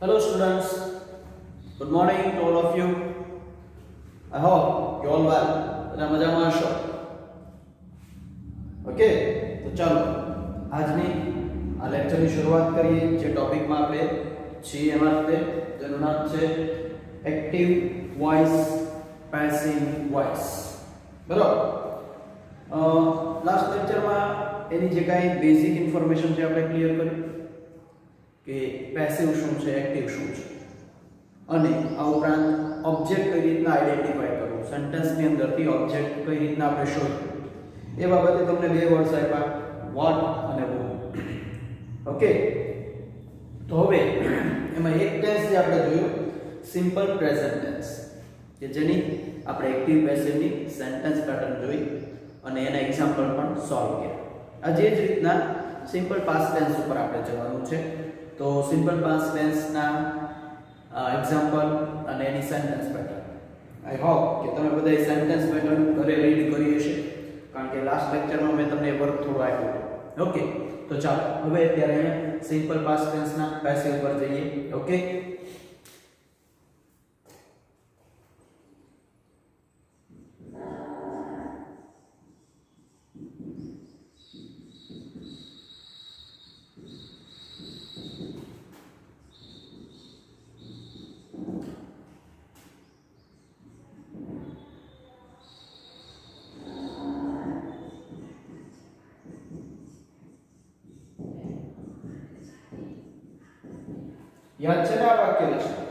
Hello students, good morning to all of you. I hope you all well. બધા મજામાં હશો. Okay, તો ચાલો આજની આ લેક્ચરની શરૂઆત કરીએ. જે ટોપિકમાં આપણે છીએ એમાં તેનું નામ છે એક્ટિવ વોઇસ, પેસિવ વોઇસ. બરાબર. લાસ્ટ લેક્ચરમાં એની જે કાંઈ બેઝિક ઇન્ફોર્મેશન છે આપણે ક્લિયર કરી કે પેસિવ શું છે, એક્ટિવ શું છે, અને આ ઉપરાંત ઓબ્જેક્ટ કઈ રીતના આઈડેન્ટિફાઈ કરવું, સેન્ટેન્સની અંદરથી ઓબ્જેક્ટ કઈ રીતના આપણે શોધવું, એ બાબતે તમને બે વર્ડ્સ આપ્યા, વોટ અને હુ. ઓકે, તો હવે એમાં એક ટેન્સ જે આપણે જોયું સિમ્પલ પ્રેઝન્ટ ટેન્સ, કે જેની આપણે એક્ટિવ પેસિવની સેન્ટેન્સ પેટર્ન જોઈ અને એના એક્ઝામ્પલ પણ સોલ્વ કર્યા. આ જે જ રીતના સિમ્પલ પાસ્ટ ટેન્સ ઉપર આપણે જવાનું છે. તો સિમ્પલ પાસ્ટ ટેન્સ ના એક્ઝામ્પલ અને એની સેન્ટેન્સ પેટર્ન, આઈ હોપ કે તમે બધા સેન્ટેન્સ પેટર્ન ઘરે રીડ કરી હશે, કારણ કે લાસ્ટ લેક્ચરમાં મેં તમને વર્ક થોડું આપ્યું. ઓકે, તો ચાલો હવે અત્યારે અહીંયા સિમ્પલ પાસ્ટ ટેન્સ ના પેસિવ પર જઈએ. ઓકે, याद છે ને આ વાક્ય રચના?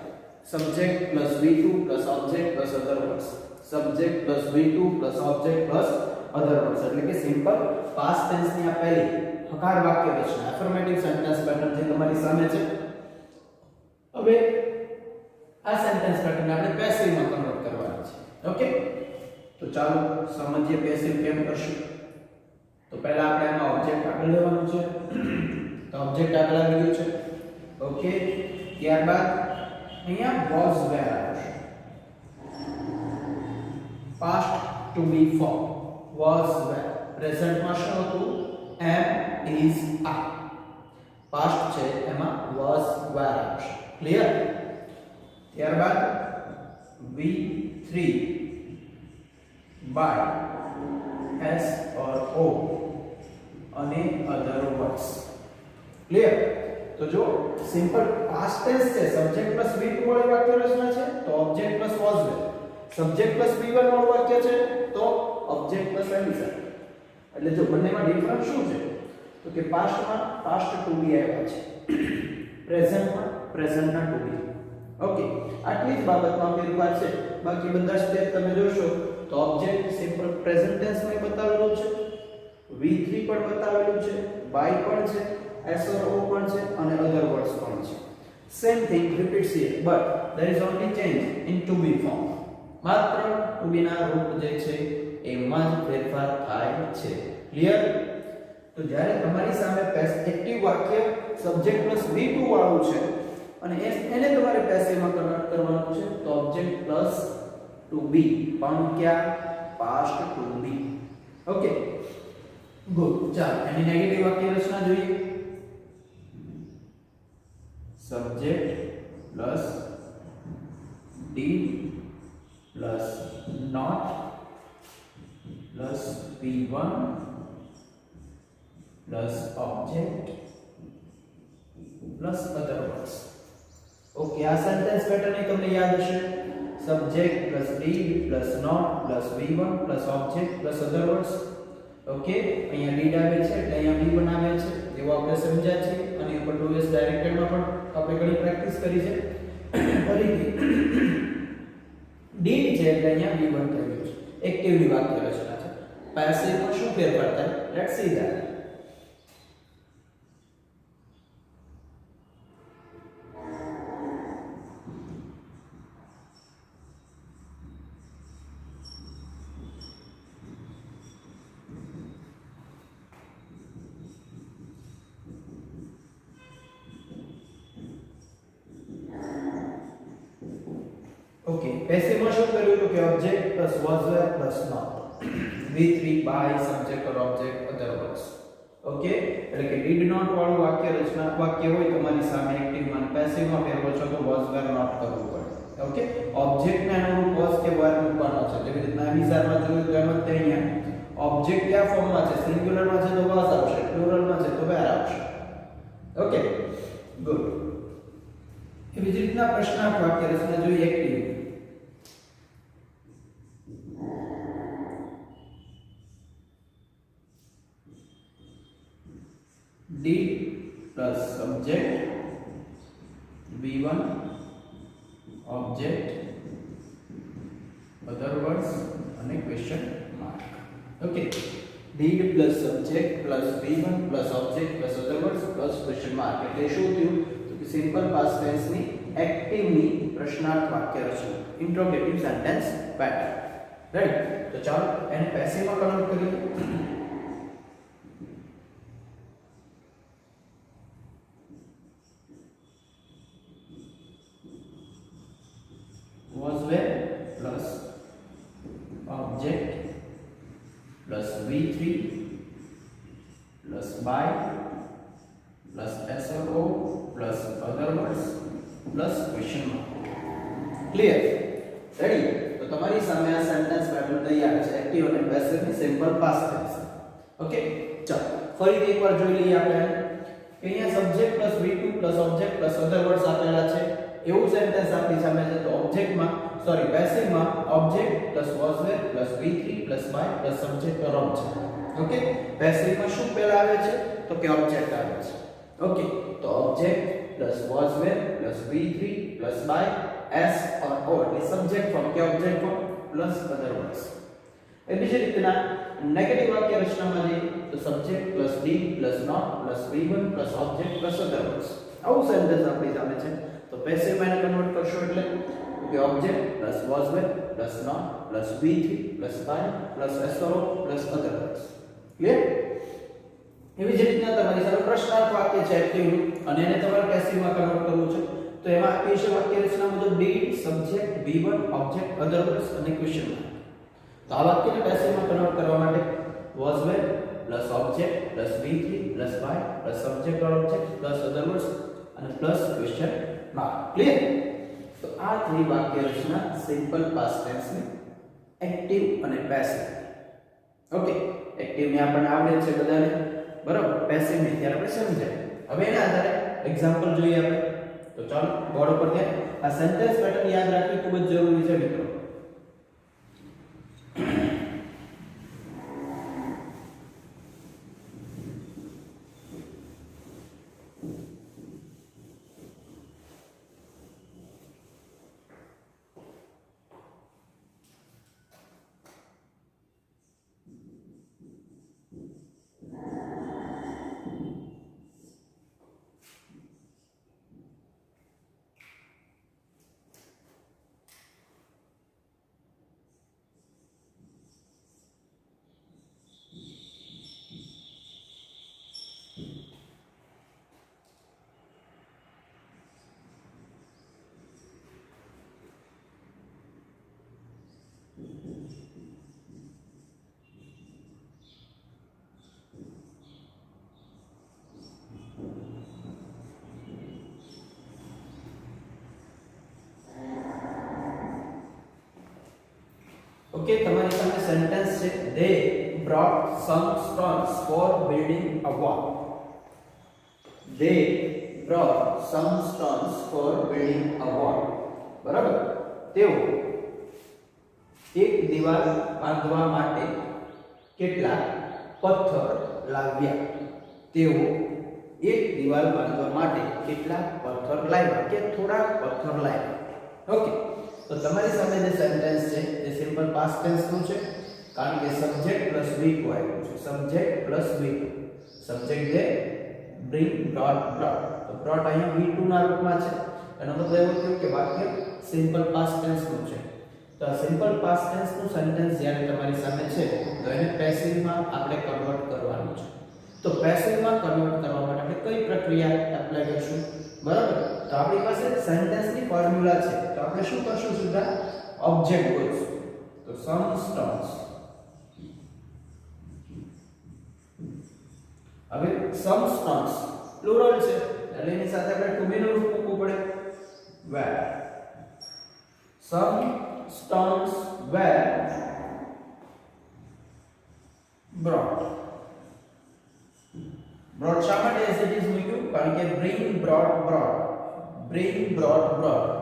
Subject plus V2 plus object plus other words, subject plus V2 plus object plus other words, એટલે કે સિમ્પલ પાસ્ટ ટેન્સ ની આ પહેલી હકાર વાક્ય રચના, એફર્મેટિવ સેન્ટેન્સ પેટર્ન જે તમારી સામે છે. હવે આ સેન્ટેન્સ પેટર્ન આપણે પેસિવ માં કન્વર્ટ કરવાની છે. ઓકે, તો ચાલો સમજીએ પેસિવ કેમ કરશું. તો પહેલા આપણે આમાં ઓબ્જેક્ટ આગળ લેવાનું છે. તો ઓબ્જેક્ટ આગળ આવી ગયું છે. ઓકે, ત્યારબાદ અહીંયા was where આવશે, past to be form, was where, present માં શું હતું? am, is, are. past છે એમાં was where આવશે. ક્લિયર? ત્યારબાદ V3 by s or o અને other words. ક્લિયર? તો જો સિમ્પલ પાસ્ટ ટેન્સ છે, સબ્જેક્ટ પ્લસ V2 વાળી વાક્ય રચના છે, તો object plus was where. Subject plus V1 વાળું વાક્ય છે, તો object plus am is are. એટલે જો બંનેમાં ડિફરન્સ શું છે? તો કે પાસ્ટમાં પાસ્ટ ટુ બી આવ્યા છે, પ્રેઝન્ટમાં પ્રેઝન્ટના ટુ બી. ઓકે, આટલી જ બાબતમાં ફેરફાર છે. બાકી બધા સ્ટેપ તમે જોશો તો ઓબ્જેક્ટ સિમ્પલ પ્રેઝન્ટ ટેન્સમાં બતાવેલું છે, V3 પણ બતાવેલું છે, by પણ છે, s or o પણ છે અને other words પણ છે. Same thing repeats here, but there is only change in to be form. માત્ર to be ના રૂપ જે છે એમાં જ ફેરફાર થાય છે. ક્લિયર? તો જ્યારે તમારી સામે એક્ટિવ વાક્ય સબ્જેક્ટ પ્લસ V2 વાળું છે અને એને તમારે પેસિવમાં કન્વર્ટ કરવાનું છે, તો ઓબ્જેક્ટ પ્લસ to be પણ ક્યાં? past to be. Okay, good. ચાલો એની નેગેટિવ વાક્ય રચના જોઈએ. Subject plus did plus not plus V1 plus object plus other words. Okay, આ સેન્ટેન્સ પેટર્ન તમને યાદ હશે. Subject plus did plus not plus V1 plus object plus other words. Okay, અહીંયા did આવે છે એટલે અહીંયા V1 આવે છે, જેવો આપણે સમજ્યા છે. અને ઉપર 2s ડાયરેક્ટેડમાં પણ આપણે ઘણી પ્રેક્ટિસ કરી છે. ફરીથી did છે એટલે અહીંયા V1 થઈ ગયું છે. એક્ટિવની વાક્ય રચના છે. પેસિવમાં શું ફેરફાર થાય? Let's see that. ઓકે, પેસિવમાં શું કર્યું તો કે object plus was where plus not, V3 by subject or object other words. Okay, એટલે કે did not વાળું વાક્ય રચના વાક્ય હોય તમારી સામે એક્ટિવ માં પેસિવ પેસિવ માં ફેરવો છો તો વોઝ વેર નોટ કરવું પડે. ઓકે, ઓબ્જેક્ટ ને અનુરૂપ વોઝ કે વેર મૂકવાનો છે. જેવી રીતના વિચારમાં જોયું તો એમ જ તે અહીંયા ઓબ્જેક્ટ કયા ફોર્મમાં છે, સિંગ્યુલર માં છે તો વોઝ આવશે, પ્લુરલ માં છે તો વેર આવશે. Okay, good. એવી જ રીતના પ્રશ્નાર્થ વાક્ય રચના જોઈએ active. did plus subject v1 object other words અને question mark. Okay, did plus subject plus v1 plus object plus other words plus question mark. એટલે શું થયું તો કે સિમ્પલ પાસ્ટ ટેન્સ ની એક્ટિવ ની પ્રશ્નાર્થ વાક્ય રચના, ઇન્ટ્રોગેટિવ સેન્ટેન્સ પેટર્ન. રાઈટ, તો ચાલો એને પેસિવ માં કન્વર્ટ કરીએ. was where plus object plus v3 plus by plus SRO plus other words plus question mark. Clear? Ready? તો તમારી સામે આ સેન્ટેન્સ પેટર્ન તૈયાર છે, એક્ટિવ અને પેસિવ ની સિમ્પલ પાસ્ટ ટેન્સ. ઓકે, ચાલો ફરીથી એકવાર જોઈ લઈએ આપણે કે અહીંયા subject plus v2 plus object plus other words આપેલા છે. એવું સેન્ટેન્સ આપણી સામે છે તો ઓબ્જેક્ટમાં પેસિવમાં object plus was were plus v3 plus by plus subject verb છે. ઓકે, પેસિવમાં શું પહેલા આવે છે તો કે ઓબ્જેક્ટ આવે છે. ઓકે, તો object plus was were plus v3 plus by s or o એટલે સબ્જેક્ટ ફોર્મ કે object form plus other words. એ બીજી રીતના નેગેટિવ વાક્ય રચનામાં જઈએ તો subject plus did plus not plus v1 plus object plus other words. આવું સેન્ટેન્સ આપણી સામે છે તો પેસિવ માં કન્વર્ટ કરશો એટલે કે object plus was were plus not plus v3 plus by plus SRO plus other words. Clear? એવી જ રીતના તમારી સામે પ્રશ્નાર્થ વાક્ય છે એક્ટિવ અને એને તમારે પેસિવ માં કન્વર્ટ કરવું છે તો એમાં આપી છે વાક્ય રચના મુજબ did subject v1 object other words અને ક્વેશ્ચન માર્ક. તો આ વાક્યને પેસિવ માં કન્વર્ટ કરવા માટે was where plus object plus v3 plus by plus subject or object plus other words અને પ્લસ ક્વેશ્ચન માર્ક. ક્લિયર? તો આ થઈ વાક્ય રચના સિમ્પલ પાસ્ટ ટેન્સ ની એક્ટિવ અને પેસિવ. ઓકે, એક્ટિવ ને આપણને આવડે છે બધાને, બરાબર? પેસિવ ને ત્યારે આપણે સમજાય. હવે એના આધારે એક્ઝામ્પલ જોઈએ આપણે. તો ચાલો બોર્ડ ઉપર ધ્યાન. આ સેન્ટેન્સ પેટર્ન યાદ રાખવી ખૂબ જ જરૂરી છે મિત્રો. ઓકે, તમારી સામે સેન્ટેન્સ છે they brought some stones for building a wall. They brought some stones for building a wall. બરાબર? તેઓ એક દીવાલ બાંધવા માટે કેટલા પથ્થર લાવ્યા. તેઓ એક દીવાલ બાંધવા માટે કેટલા પથ્થર લાવ્યા કે થોડા પથ્થર લાવ્યા. ઓકે, તો તમારી સામે જે સેન્ટેન્સ છે એ સિમ્પલ પાસ્ટ ટેન્સ નું છે કારણ કે સબ્જેક્ટ પ્લસ v2 આવ્યું છે. સબ્જેક્ટ પ્લસ v2, સબ્જેક્ટ જે bring brought તો brought અહીંયા v2 ના રૂપમાં છે. એનો મતલબ એવો થયો કે વાક્ય સિમ્પલ પાસ્ટ ટેન્સ નું છે. તો આ સિમ્પલ પાસ્ટ ટેન્સ નું સેન્ટેન્સ જ્યારે તમારી સામે છે તો એને પેસિવ માં આપણે કન્વર્ટ કરવાનું છે. તો પેસિવ માં કન્વર્ટ કરવા માટે આપણે કઈ પ્રક્રિયા એપ્લાય કરશું? બરાબર? તો આપણી પાસે સેન્ટેન્સ ની ફોર્મ્યુલા છે. તો આપણે શું કરશું? સીધા ઓબ્જેક્ટ ગોતશું. તો some stones. હવે some stones પ્લુરલ છે એટલે એની સાથે આપણે to be નું રૂપ મૂકવું પડે. some stones were brought. Brought શા માટે એઝ ઇટ ઇઝ મૂક્યું? કારણ કે bring brought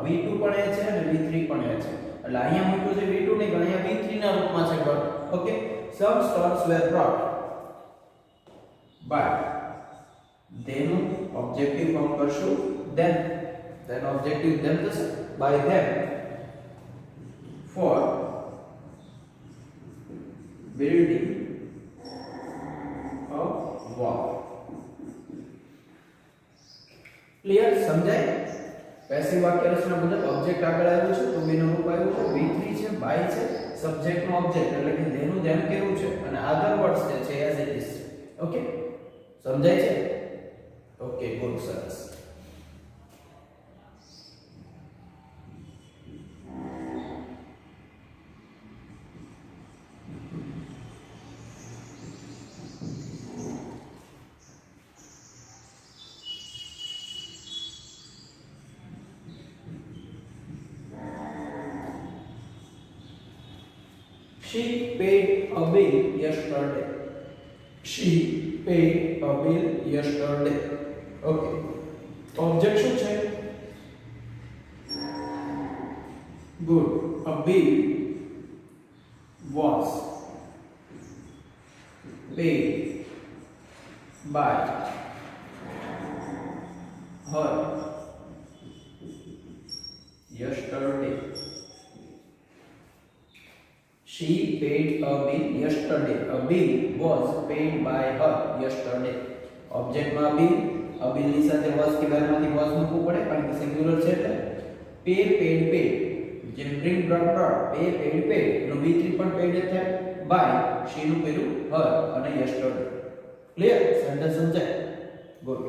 v2 પણ એ છે અને v3 પણ એ છે, એટલે અહીંયા મૂક્યું છે v2 નહીં પણ અહીંયા v3 ના રૂપમાં છે brought. Okay, some stones were brought by, તેનું ઓબ્જેક્ટિવ ફોર્મ કરશું then ઓબ્જેક્ટિવ then થશે by them for building a wall. Clear? સમજાય? પેસિવ વાક્ય રચના મુજબ ઓબ્જેક્ટ આગળ આવ્યું છે તો બેનું રૂપ આવ્યું છે v3 છે, by છે, સબ્જેક્ટ નો ઓબ્જેક્ટ એટલે કે તેનું જેમ કેવું છે અને અધર વર્ડ્સ જે છે એઝ ઇટ ઇઝ. ઓકે, સમજાય છે? ઓકે, ગુડ, સરસ. She paid a bill yesterday. She paid a bill yesterday. Okay. Object શું છે? Good. A bill was paid by her yesterday. She paid a bill yesterday. A bill was paid by her yesterday. Object માં bill, a bill ની સાથે was કે બારમાંથી was મૂકવું પડે કારણ કે સિંગ્યુલર છે એટલે pay, paid, paid. જે bring, brought, pay, paid, paid. એનો v3 પણ paid જ થાય. by she નું પેલું her અને yesterday. ક્લિયર? સેન્ટેન્સ સમજાય? Good.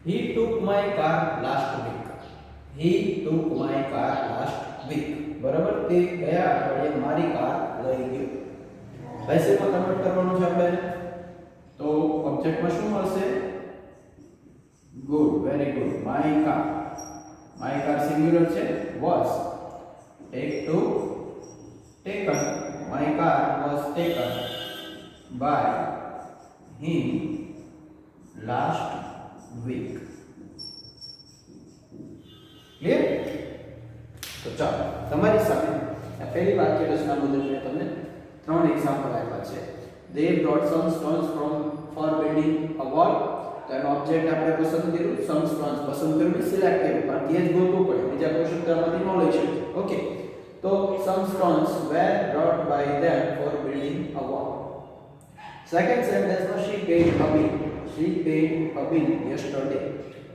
He took my car last week. He took my car last week. બરાબર? તે ગયા અઠવાડિયે મારી કાર લઈ ગયો. પેસિવમાં કન્વર્ટ કરવાનું છે આપણે. તો ઓબ્જેક્ટમાં શું મળશે? Good, very good. My car. My car singular છે. Was. Take to taken. My car was taken by him last week. Clear? તો ચાલો તમારી સામે આ પહેલી વાક્ય રચના મુજબ મેં તમને ત્રણ એક્ઝામ્પલ આપ્યા છે. They brought some stones for building a wall. તો એનો ઓબ્જેક્ટ આપણે પસંદ કર્યું, some stones પસંદ કર્યું, સિલેક્ટ કર્યું, કારણ કે એ જ ગોતવું પડે, બીજા કોઈ શબ્દમાંથી ન લઈ શકીએ. ઓકે, તો some stones were brought by them for building a wall. Second સેન્ટેન્સમાં she paid a bill. She paid a bill yesterday.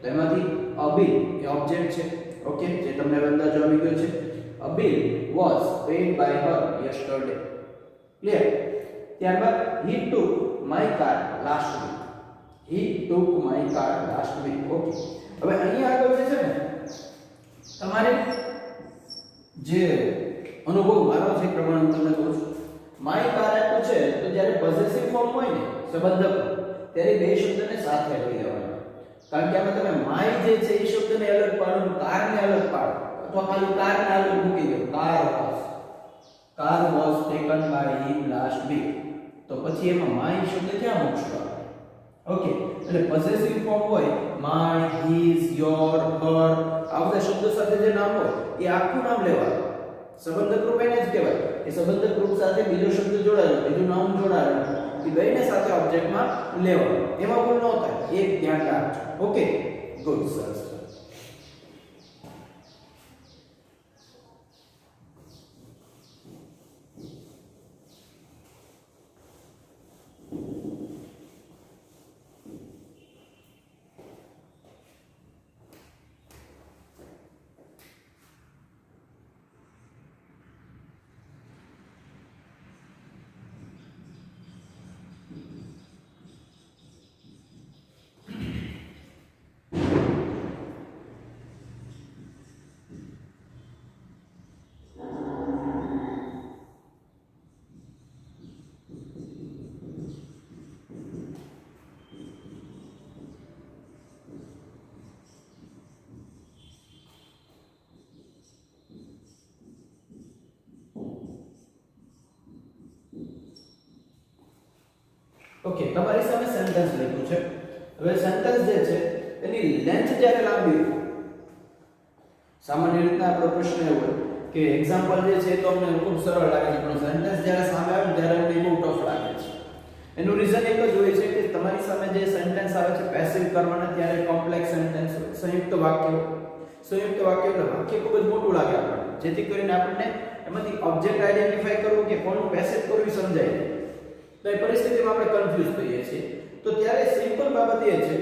તો એમાંથી a bill એ ઓબ્જેક્ટ છે. ઓકે, જે તમને અંદાજો આવી ગયો છે. A bill was paid by her yesterday. Clear? ત્યારબાદ he took my car last week. He took my car last week. Okay, હવે અહીંયા આગળ જે છે ને તમારે જે અનુભવ મારો છે પ્રમાણે હું તમને કહું છું. my car આપ્યું છે તો જ્યારે પોઝેસિવ ફોર્મ હોય ને સંબંધક ત્યારે બે શબ્દને સાથે લઈ લેવાના. કારણ કે આમાં તમે my જે છે એ શબ્દને અલગ પાડો, car ને અલગ પાડો અથવા ખાલી car ને અલગ મૂકી દો. car was taken by him last week. તો પછી એમાં my શબ્દ ક્યાં મૂકશો? ઓકે, એટલે પોઝેસિવ ફોર્મ હોય my, his, your, her આ બધા શબ્દો સાથે જે નામ હોય એ આખું નામ લેવાનું. સંબંધક રૂપ એને જ કહેવાય. એ સંબંધક રૂપ સાથે બીજો શબ્દ જોડાયેલો, બીજું નામ જોડાયેલું, એ બેને સાથે ઓબ્જેક્ટમાં લેવાનું. એમાં ભૂલ ન થાય, એક ધ્યાન રાખજો. ઓકે, ગુડ, સરસ. ઓકે, તમારી સામે સેન્ટેન્સ લખ્યું છે. હવે સેન્ટેન્સ જે છે એની લેન્થ જ્યારે લાંબી હોય, સામાન્ય રીતે આપણો પ્રશ્ન એવો હોય કે એક્ઝામ્પલ જે છે તો અમને ખૂબ સરળ લાગે છે, પણ સેન્ટેન્સ જ્યારે સામે આવે ત્યારે અમને બહુ ટફ લાગે છે. એનું રીઝન એક જ હોય છે કે તમારી સામે જે સેન્ટેન્સ આવે છે પેસિવ કરવાના, ત્યારે કોમ્પ્લેક્સ સેન્ટેન્સ હોય, સંયુક્ત વાક્ય એટલે વાક્ય ખૂબ જ મોટું લાગે આપણને, જેથી કરીને આપણને એમાંથી ઓબ્જેક્ટ આઈડેન્ટિફાઈ કરવું કે કોનું પેસિવ કરવું એ સમજાય નહીં. તો એ પરિસ્થિતિમાં આપણે કન્ફ્યુઝ થઈએ છીએ. તો ત્યારે સિમ્પલ બાબત એ છે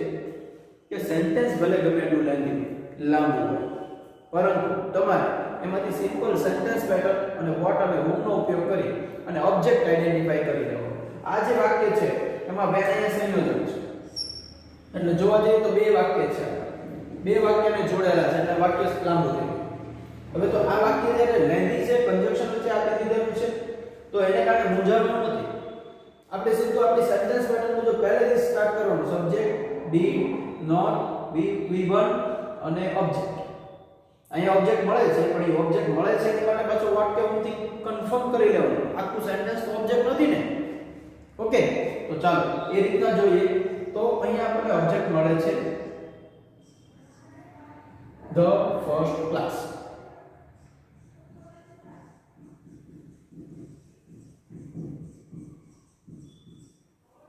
કે સેન્ટેન્સ ભલે ગમે એટલું લાંબુ હોય, પરંતુ તમારે એમાંથી સિમ્પલ સેન્ટેન્સ પેટર્ન અને વોટ અને હુમનો ઉપયોગ કરી અને ઓબ્જેક્ટ આઈડેન્ટિફાઈ કરી લેવો. આ જે વાક્ય છે એમાં બે અહીંયા સંયોજન છે, એટલે જોવા જઈએ તો બે વાક્ય છે, બે વાક્યને જોડેલા છે એટલે વાક્ય લાંબુ થઈ ગયું. હવે તો આ વાક્ય જ્યારે લેન્ધી છે, કન્જંક્શન વચ્ચે આપણે દીધેલું છે, તો એને કારણે મૂંઝાવવાનું નથી. આપણે સીધું આપણી સેન્ટેન્સ પેટર્ન મુજબ પહેલેથી સ્ટાર્ટ કરવાનું. સબ્જેક્ટ, ડીડ, નોટ, V1 અને ઓબ્જેક્ટ. અહીંયા ઓબ્જેક્ટ મળે છે, પણ એ ઓબ્જેક્ટ મળે છે એની માટે પાછું વાક્ય ઉમથી કન્ફર્મ કરી લેવાનું. આખું સેન્ટેન્સ તો ઓબ્જેક્ટ નથી ને. ઓકે, તો ચાલો એ રીતના જોઈએ. તો અહીંયા આપણને ઓબ્જેક્ટ મળે છે the first class.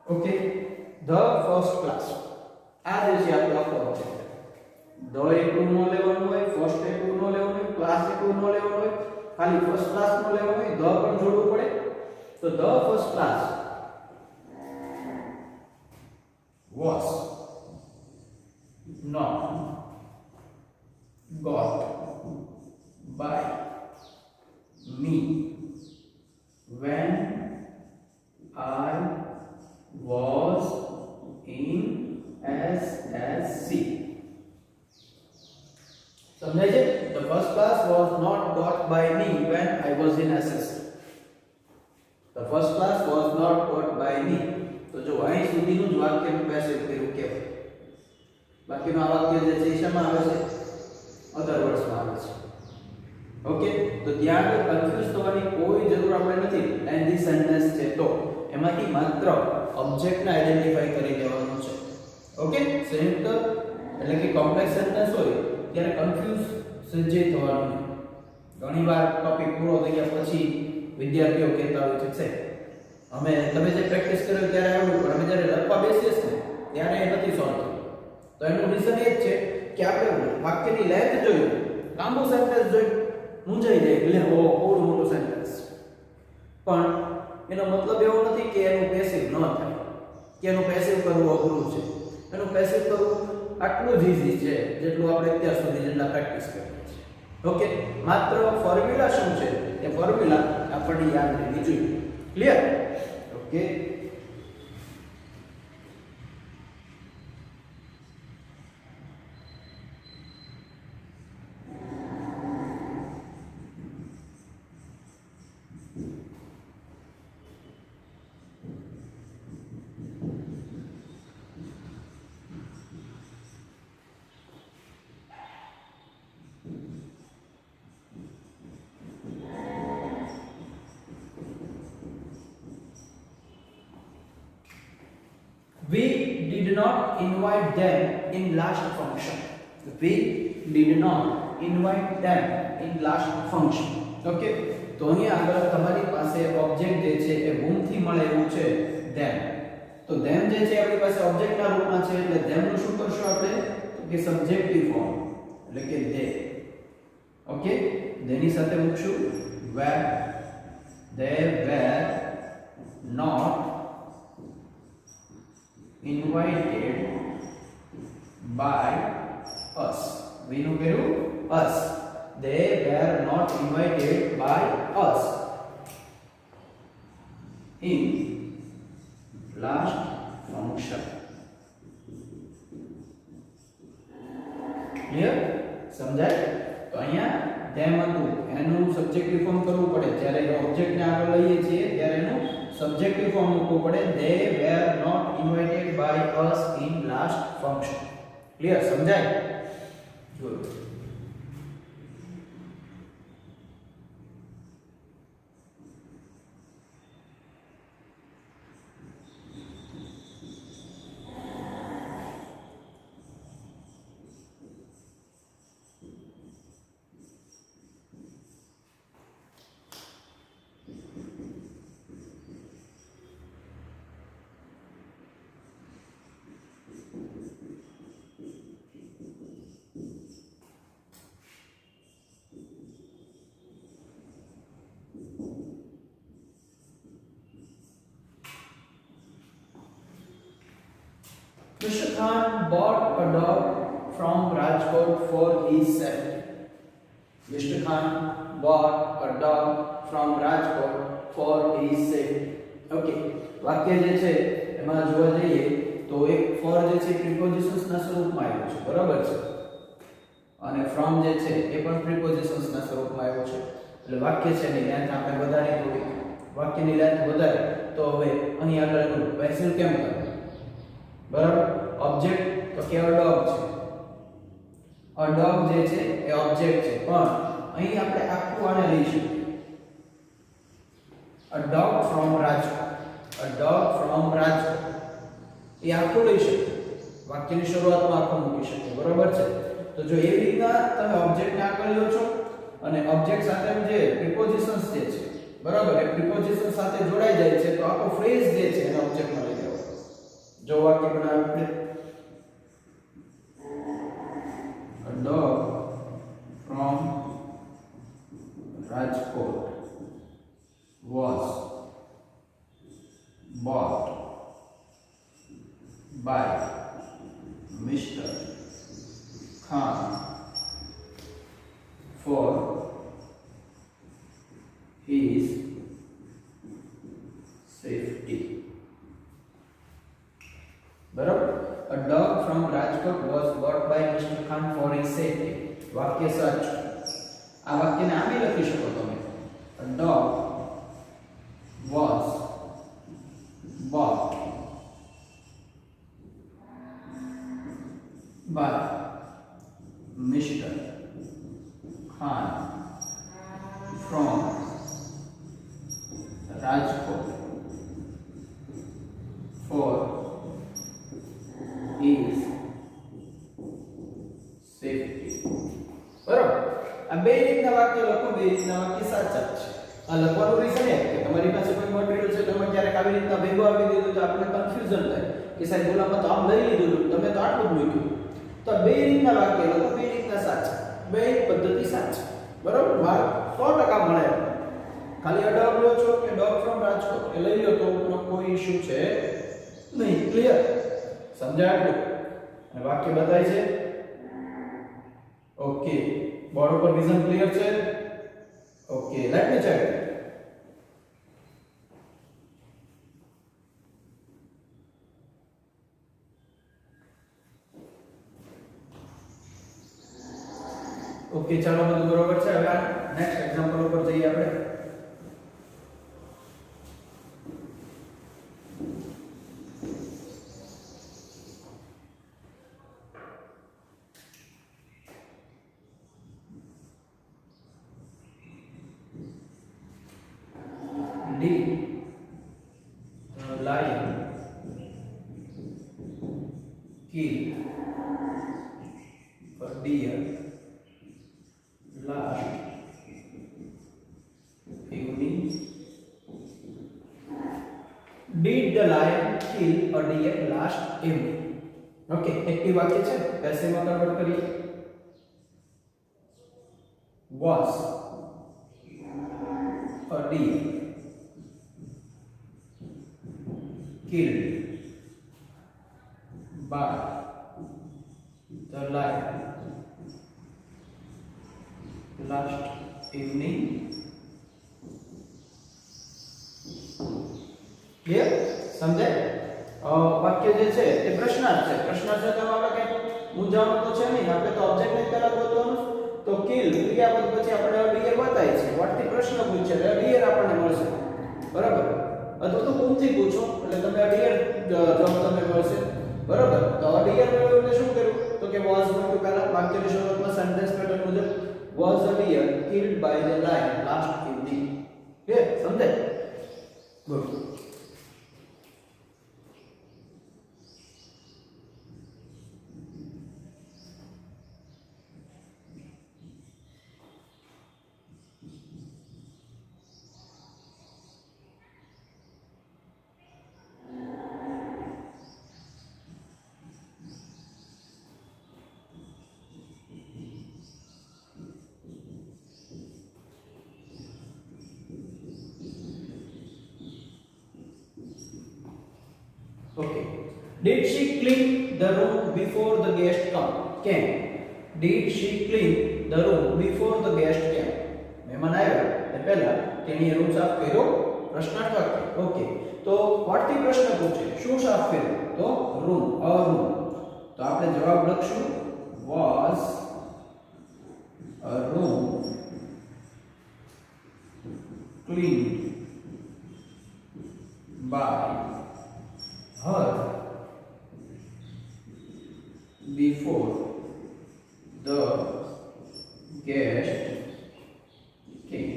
Okay, the first class આ જે છે આપણો આખો ઓબ્જેક્ટ. the એકલું નો લેવાનું હોય, first એકલું નો લેવાનું હોય, class એકલું નો લેવાનું હોય, ખાલી first class નો લેવાનું હોય, the પણ જોડવું પડે. તો the first class was not got by me when I was in SSC. समझे? The first class was not got by me when I was in SSC. The first class was not got by me. તો જો અહીં સુધીનું જ વાક્યનું passive કર્યું કહેવાય. બાકીનું આ વાક્ય જે છે શેમાં આવે છે? અધર વર્ડ્સમાં આવે છે. ઓકે, તો ત્યાં કન્ફ્યુઝ થવાની કોઈ જરૂર આપણે નથી. લેન્ધી સેન્ટેન્સ છે તો એમાંથી માત્ર ઓબ્જેક્ટને આઈડેન્ટિફાઈ કરી લેવાનું છે. ઓકે, સંયુક્ત એટલે કે કોમ્પ્લેક્સ સેન્ટેન્સ હોય ત્યારે કન્ફ્યુઝ સજ્જે થવાનું નહીં. ઘણીવાર ટોપિક પૂરો થઈ ગયા પછી વિદ્યાર્થીઓ કહેતા હોય છે અમે તમે જે પ્રેક્ટિસ કર્યો ત્યારે આવડ્યું, પણ અમે જ્યારે લખવા બેસીએ ને ત્યારે એ નથી સોલ્વ થતું. તો એનું રીઝન એ જ છે કે આપણે વાક્યની લેન્થ જોયું, લાંબુ સેન્ટેન્સ જોયું, મૂંઝાઈ જાય એટલે ઓવડું મોટું સેન્ટેન્સ. પણ એનો મતલબ એવો નથી કે એનું પેસિવ ન થાય, કે એનું પેસિવ કરવું અઘરું છે. એનું પેસિવ કરવું આટલું જ ઈઝી છે જેટલું આપણે અત્યાર સુધી જેટલા પ્રેક્ટિસ કરી છે. ઓકે, માત્ર ફોર્મ્યુલા શું છે એ ફોર્મ્યુલા આપણને યાદ રહેવી જોઈએ. Clear? Okay, we did not invite them in last function. We did not invite them in last function. Okay, તો અહીં આગળ તમારી પાસે ઓબ્જેક્ટ જે છે એ whom થી મળે એવું છે them. તો them જે છે આપણી પાસે ઓબ્જેક્ટના રૂપમાં છે એટલે them નું શું કરશું આપણે? તો કે સબ્જેક્ટિવ ફોર્મ એટલે કે they. ઓકે, તેની સાથે મૂકશું were. They were not invited by us. We know us. They were not invited by us in last function. Clear? સમજાય? તો અહીંયા them હતું એનું સબ્જેક્ટિવ ફોર્મ કરવું પડે. જ્યારે ઓબ્જેક્ટ ને આગળ લઈએ છીએ ત્યારે એનું સબ્જેક્ટિવ ફોર્મ મૂકવું પડે. They were not invited by us in last function. Clear? સમજાય? Good. Mr. Khan bought a dog from Rajkot for his safety. Mr. Khan bought a dog from Rajkot for his safety. Okay, વાક્ય જે છે એમાં જોવા જઈએ તો એક for જે છે prepositions ના સ્વરૂપમાં આવ્યું છે, બરાબર છે, અને from જે છે એ પણ prepositions ના સ્વરૂપમાં આવ્યું છે. એટલે વાક્ય છે એની લેન્થ આપણે વધારી થોડી, વાક્યની લેન્થ વધારે તો હવે અહીં આગળનું પેન્સિલ કેમ કરવું, બરાબર. ઓબ્જેક્ટ તો કેવો ડોગ છે, અ ડોગ જે છે એ ઓબ્જેક્ટ છે, પણ અહીં આપણે આખું આને લઈશું a dog from Rajkot, a dog from Rajkot એ આખું લઈ શકીએ, વાક્યની શરૂઆતમાં આખું મૂકી શકીએ, બરાબર છે. તો જો એવી રીતના તમે ઓબ્જેક્ટને આગળ લો છો અને ઓબ્જેક્ટ સાથે જે પ્રિપોઝિશન્સ જે છે, બરાબર, એ પ્રિપોઝિશન સાથે જોડાઈ જાય છે તો આખો ફ્રેઝ જે છે એને ઓબ્જેક્ટમાં લઈ લેવો. જો વાક્ય બનાવ્યું a dog from Rajkot was bought by Mr. Khan for his safety. बराबर. A dog from Rajkot was bought by Mr. Khan for his safety. વાક્ય સાચું. આ વાક્યને આમ લખી શકો તમે. A dog was bought by Mr. Khan from Rajkot for his safety. બરાબર. આ બે રીતના વાક્ય લખો, બે રીતના વાક્ય સાચા છે. આ લખવાનું રીઝન એ કે તમારી પાસે કોઈ મટીરીયલ છે, તમે ક્યારેક આવી રીતના ભેગો આપી દીધું તો આપણે કન્ફ્યુઝન થાય કે સાહેબ બોલામાં તો આમ લઈ લીધું, તમે તો આટલું જ મૂક્યું. તો બે રીતના વાક્ય લખો, બે રીતના સાચા, બે પદ્ધતિ સાચી, બરાબર. માર્ક 100% મળે. ખાલી આ ડોગ લો છો કે ડોગ ફ્રોમ રાજકોટ એ લઈ લો તો કોઈ ઇશ્યુ છે નહીં. ક્લિયર? સમજાય આટલું? અને વાક્ય બતાય છે. ઓકે, બોર્ડ ઉપર વિઝન ક્લિયર છે? Okay, let me check. Okay, ચાલો બધું બરોબર છે. હવે નેક્સ્ટ એક્ઝામ્પલ ઉપર જઈએ આપણે. D. Lion killed a deer last evening. Did the lion kill a deer last evening? Okay, active वाक्य છે, पैसिव में कन्वर्ट करिए. Was a deer killed by the lion last evening? Clear? समझे? वाक्य જે છે એ પ્રશ્નાર્થ છે. પ્રશ્નાર્થ એટલે આપણે કઈ મૂંઝવણ તો છે નહીં, આપણે તો ઓબ્જેક્ટ ને પહેલા ગોતવાનું. તો કિલ ક્રિયાપદ પછી આપણે ડિયર બતાય છે. વોટથી પ્રશ્ન પૂછે એટલે ડિયર આપણને મળશે, બરાબર. અથવા તો કોમથી પૂછો એટલે તમને ડિયર જવાબ તમને મળશે, બરાબર. તો ડિયર મેળવ્યું એટલે શું કર્યું તો કે વોઝ મૂક્યું પહેલા. વાક્યની શરૂઆતમાં સેન્ટેન્સ પેટર્ન મુજબ was a deer killed by the lion last evening. Clear? સમજે? Good. Okay, Did she clean the room before the guest come? Came. Did she clean the room before the guest came? મહેમાન આવ્યા તે પહેલા તેણીએ room સાફ કર્યો? પ્રશ્નાર્થ વાક્ય. ઓકે. તો what થી પ્રશ્ન પૂછે? શું સાફ કર્યું? તો રૂમ, અ રૂમ. તો આપણે જવાબ લખશું was a room cleaned by her before the guest came.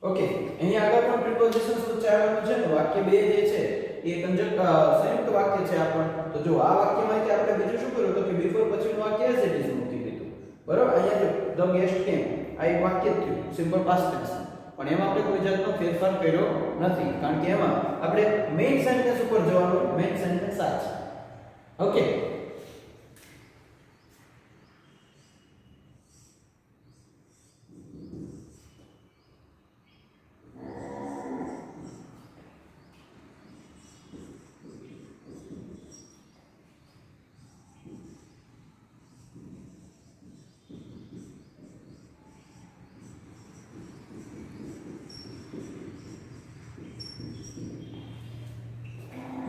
Okay, અહીંયા આગળ પણ પ્રિપોઝિશન્સ વચ્ચે આવેલું છે ને વાક્ય બે જે છે એ સંયુક્ત વાક્ય છે આપણ. તો જો આ વાક્યમાંથી આપણે બીજું શું કર્યું તો કે બિફોર પછીનું વાક્ય એઝ ઇટ ઇઝ મૂકી દીધું. બરાબર? અહીંયા જો ધ ગેસ્ટ કેમ આ એક વાક્ય જ થયું, સિમ્પલ પાસ્ટ ટેન્સ. પણ એમાં આપણે કોઈ જાતનો ફેરફાર કર્યો નથી કારણ કે એમાં આપણે મેઇન સેન્ટેન્સ ઉપર જવાનું. મેઇન સેન્ટેન્સ આ છે. Okay.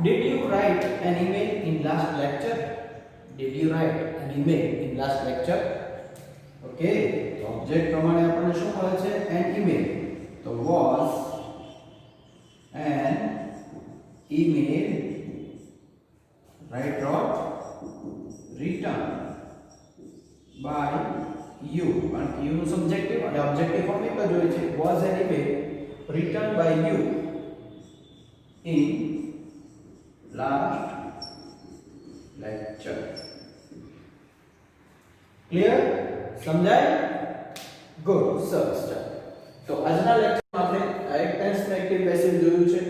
Did you write an email in last lecture? Did you write an email in last lecture? Okay, તો ઓબ્જેક્ટ પ્રમાણે આપણને શું મળે છે? an email. તો was an email written by you. અને you નું સબ્જેક્ટિવ અને ઓબ્જેક્ટિવ ફોર્મ એક જ હોય છે. was an email written by you in last lecture. Clear? સમજાય? ગુડ. સરસ. તો આજના લેક્ચરમાં આપણે એક ટેન્સ એક્ટિવ પેસિવ જોયું છે.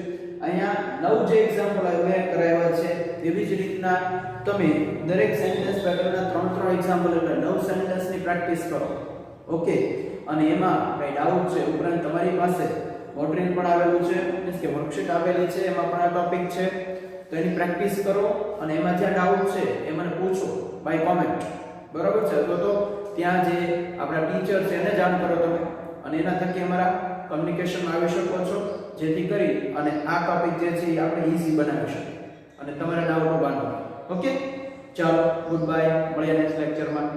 અહીંયા 9 જે એક્ઝામ્પલ મેં કરાવ્યા છે એવી જ રીતના તમે દરેક સેન્ટેન્સ પેટર્નના 3 એક્ઝામ્પલ એટલે 9 સેન્ટેન્સની પ્રેક્ટિસ કરો. ઓકે. અને એમાં કઈ ડાઉટ છે ઉપરાંત તમારી પાસે મોડરેન પણ આવેલું છે, મીન્સ કે વર્કશીટ આવેલી છે, એમાં પણ આ ટોપિક છે. તો એની પ્રેક્ટિસ કરો અને એમાં જ્યાં ડાઉટ છે એ મને પૂછો બાય કોમેન્ટ. બરાબર છે? તો ત્યાં જે આપણા ટીચર છે એને જાણ કરો તમે અને એના થકી અમારા કમ્યુનિકેશનમાં આવી શકો છો જેથી કરી અને આ ટોપિક જે છે એ આપણે ઈઝી બનાવી શકીએ અને તમારા ડાઉટનો બાનો. ઓકે, ચાલો ગુડ બાય, મળીએ નેક્સ્ટ લેક્ચરમાં.